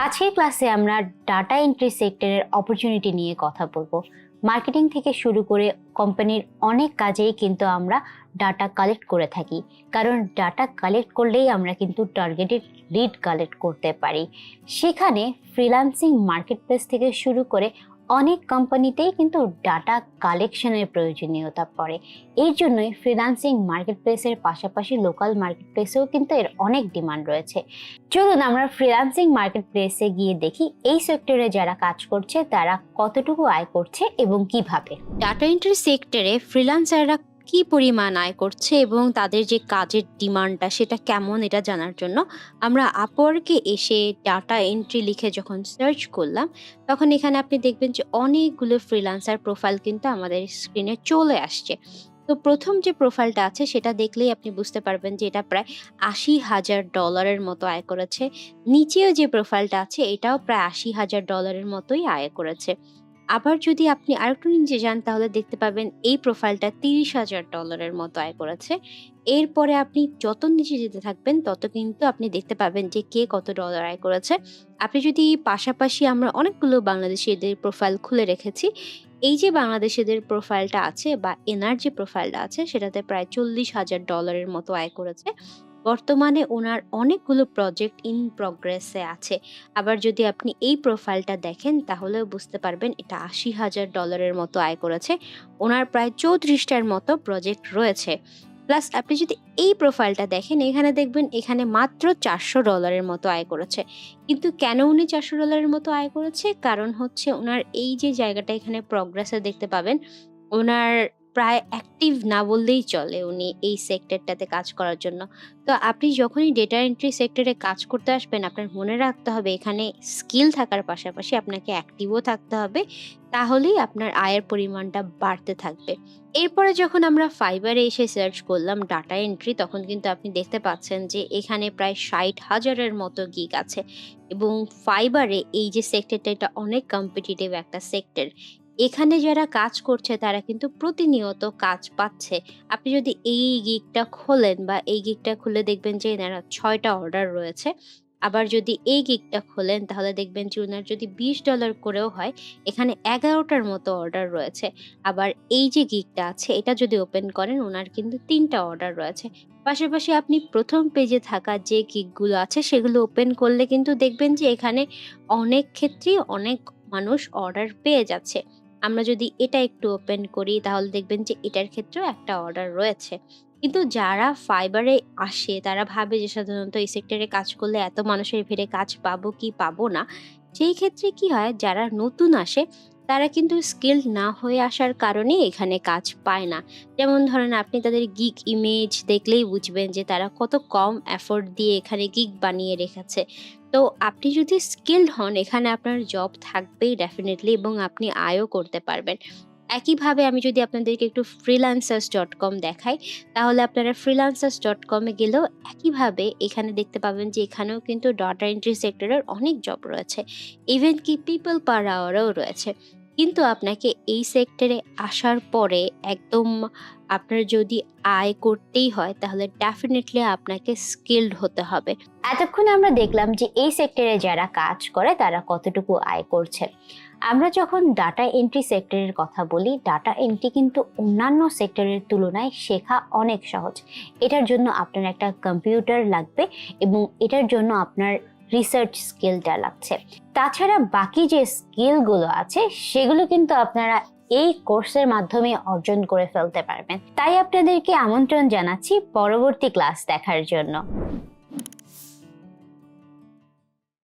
আজকের ক্লাসে আমরা ডাটা এন্ট্রি সেক্টরের অপরচুনিটি নিয়ে কথা বলবো। মার্কেটিং থেকে শুরু করে কোম্পানির অনেক কাজেই কিন্তু আমরা ডাটা কালেক্ট করে থাকি, কারণ ডাটা কালেক্ট করলেই আমরা কিন্তু টার্গেটেড লিড কালেক্ট করতে পারি। সেখানে ফ্রিল্যান্সিং মার্কেটপ্লেস থেকে শুরু করে অনেক কোম্পানিতেই কিন্তু ডাটা কালেকশনের প্রয়োজনীয়তা পড়ে। এর জন্যই ফ্রিল্যান্সিং মার্কেটপ্লেসের পাশাপাশি লোকাল মার্কেটপ্লেসেও কিন্তু এর অনেক ডিমান্ড রয়েছে। চলুন আমরা ফ্রিল্যান্সিং মার্কেটপ্লেসে গিয়ে দেখি এই সেক্টরে যারা কাজ করছে তারা কতটুকু আয় করছে এবং কিভাবে। ডাটা এন্ট্রি সেক্টরে ফ্রিল্যান্সাররা কি পরিমাণ আয় করছে এবং তাদের যে কাজের ডিমান্ডটা সেটা কেমন, এটা জানার জন্য আমরা আপওয়ার্কে এসে ডাটা এন্ট্রি লিখে যখন সার্চ করলাম, তখন এখানে আপনি দেখবেন যে অনেকগুলো ফ্রিল্যান্সার প্রোফাইল কিন্তু আমাদের স্ক্রিনে চলে আসছে। তো প্রথম যে প্রোফাইলটা আছে সেটা দেখলেই আপনি বুঝতে পারবেন যে এটা প্রায় $৮০,০০০ মতো আয় করেছে। নিচেও যে প্রোফাইলটা আছে এটাও প্রায় $৮০,০০০ মতোই আয় করেছে। আবার যদি আপনি আরেকটু নিচে যান তাহলে দেখতে পাবেন এই প্রোফাইলটা $৩০,০০০ মতো আয় করেছে। এরপরে আপনি যত নিচে যেতে থাকবেন তত কিন্তু আপনি দেখতে পাবেন যে কে কত ডলার আয় করেছে। আপনি যদি পাশাপাশি আমরা অনেকগুলো বাংলাদেশীদের প্রোফাইল খুলে রেখেছি। এই যে বাংলাদেশীদের প্রোফাইলটা আছে বা এনার যে প্রোফাইলটা আছে সেটাতে প্রায় $৪০,০০০ মতো আয় করেছে। বর্তমানে ওনার অনেকগুলো প্রজেক্ট ইন প্রগ্রেসে আছে। আবার যদি আপনি এই প্রোফাইলটা দেখেন তাহলেও বুঝতে পারবেন এটা $৮০,০০০ মতো আয় করেছে। ওনার প্রায় ৩৪টার মতো প্রজেক্ট রয়েছে। প্লাস আপনি যদি এই প্রোফাইলটা দেখেন এখানে দেখবেন এখানে মাত্র $৪০০ মতো আয় করেছে। কিন্তু কেন উনি $৪০০ মতো আয় করেছে? কারণ হচ্ছে ওনার এই যে জায়গাটা এখানে প্রগ্রেসে দেখতে পাবেন, ওনার প্রায় অ্যাক্টিভ না বললেই চলে উনি এই সেক্টরটাতে কাজ করার জন্য। তো আপনি যখনই ডেটা এন্ট্রি সেক্টরে কাজ করতে আসবেন আপনার মনে রাখতে হবে এখানে স্কিল থাকার পাশাপাশি আপনাকে অ্যাক্টিভও থাকতে হবে। তাহলেই আপনার আয়ের পরিমাণটা বাড়তে থাকবে। এরপরে যখন আমরা ফাইবারে এসে সার্চ করলাম ডাটা এন্ট্রি, তখন কিন্তু আপনি দেখতে পাচ্ছেন যে এখানে প্রায় ৬০,০০০-এর মতো গিগ আছে এবং ফাইবারে এই যে সেক্টরটা এটা অনেক কম্পিটিটিভ একটা সেক্টর। এখানে যারা কাজ করছে তারা কিন্তু প্রতিনিয়ত কাজ পাচ্ছে। আপনি যদি এই গিগটা খোলেন বা এই গিগটা খুলে দেখবেন যে এনারা ৬টা অর্ডার রয়েছে। আবার যদি এই গিগটা খোলেন তাহলে দেখবেন যে উনার যদি $20 করেও হয়, এখানে ১১টার মতো অর্ডার রয়েছে। আবার এই যে গিগটা আছে এটা যদি ওপেন করেন উনার কিন্তু ৩টা অর্ডার রয়েছে। পাশাপাশি আপনি ১ম পেজে থাকা যে গিগগুলো আছে সেগুলো ওপেন করলে কিন্তু দেখবেন যে এখানে অনেক ক্ষেত্রেই অনেক মানুষ অর্ডার পেয়ে যাচ্ছে। আমরা যদি এটা একটু ওপেন করি তাহলে দেখবেন যে এটার ক্ষেত্রেও একটা অর্ডার রয়েছে। কিন্তু যারা ফাইবারে আসে তারা ভাবে যে সাধারণত এই সেক্টরে কাজ করলে এত মানুষের ভিড়ে কাজ পাবো কি পাবো না। সেই ক্ষেত্রে কি হয়, যারা নতুন আসে তারা কিন্তু স্কিলড না হয়ে আসার কারণে এখানে কাজ পায় না। যেমন ধরেন আপনি তাদের গিগ ইমেজ দেখলেই বুঝবেন যে তারা কত কম এফোর্ট দিয়ে এখানে গিগ বানিয়ে রেখেছে। তো আপনি যদি স্কিলড হন এখানে আপনার জব থাকবেই ডেফিনিটলি এবং আপনি আয়ও করতে পারবেন। একইভাবে আমি যদি আপনাদেরকে একটু freelancers.com দেখাই, তাহলে আপনারা freelancers.com এ গেলেও একইভাবে এখানে দেখতে পাবেন যে এখানেও কিন্তু ডাটা এন্ট্রি সেক্টরের অনেক জব রয়েছে। ইভেন কি পিপল পার আওয়ারও রয়েছে। কিন্তু আপনাকে এই সেক্টরে আসার পরে একদম আপনার যদি আয় করতেই হয় তাহলে ডেফিনিটলি আপনাকে স্কিলড হতে হবে। এতক্ষণ আমরা দেখলাম যে এই সেক্টরে যারা কাজ করে তারা কতটুকু আয় করছে। আমরা যখন ডাটা এন্ট্রি সেক্টরের কথা বলি, ডাটা এন্ট্রি কিন্তু অন্যান্য সেক্টরের তুলনায় শেখা অনেক সহজ। এটার জন্য আপনার একটা কম্পিউটার লাগবে এবং এটার জন্য আপনার রিসার্চ স্কিলটা লাগছে। তাছাড়া বাকি যে স্কিলগুলো আছে সেগুলো কিন্তু আপনারা এই কোর্সের মাধ্যমে অর্জন করে ফেলতে পারবেন। তাই আপনাদেরকে আমন্ত্রণ জানাচ্ছি পরবর্তী ক্লাস দেখার জন্য।